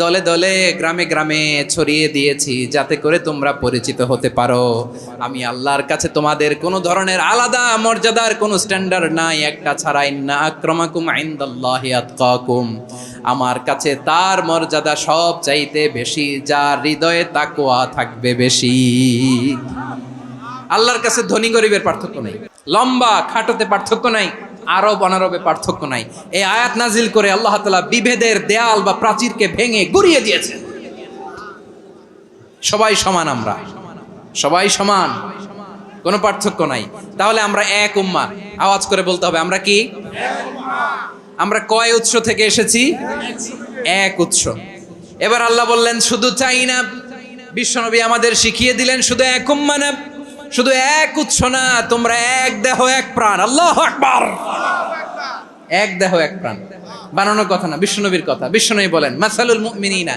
দলে দলে গ্রামে গ্রামে ছড়িয়ে দিয়েছি যাতে করে তোমরা পরিচিত হতে পারো। আমি আল্লাহর কাছে তোমাদের কোনো ধরনের আলাদা মর্যাদার কোনো স্ট্যান্ডার্ড নাই একটা ছাড়া। ইন্না আক্রামাকুম ইনদাল্লাহি আতকাকুম, আমার কাছে তার মর্যাদা সব চাইতে বেশি যার হৃদয়ে তাকওয়া থাকবে বেশি। আল্লাহর কাছে ধনী গরিবের পার্থক্য নাই, লম্বা খাটোতে পার্থক্য নাই, আরব অনারবে পার্থক্য নাই। এই আয়াত নাজিল করে আল্লাহ তাআলা বিভেদের দেয়াল বা প্রাচীরকে ভেঙে গুড়িয়ে দিয়েছেন। সবাই সমান, আমরা সবাই সমান, কোনো পার্থক্য নাই। তাহলে আমরা এক উম্মাহ। আওয়াজ করে বলতে হবে, আমরা কি? আমরা কয় উৎস থেকে এসেছি? এক উৎস। এবার আল্লাহ বললেন শুধু চাই না, বিশ্বনবী আমাদের শিখিয়ে দিলেন শুধু এক উম্মাহ না, শুধু এক উৎস না, তোমরা এক দেহ এক প্রাণ। আল্লাহু আকবার। এক দেহ এক প্রাণ বানানোর কথা না, বিশ্বনবীর কথা। বিশ্বনবী বলেন মাসালুল মুমিনিনা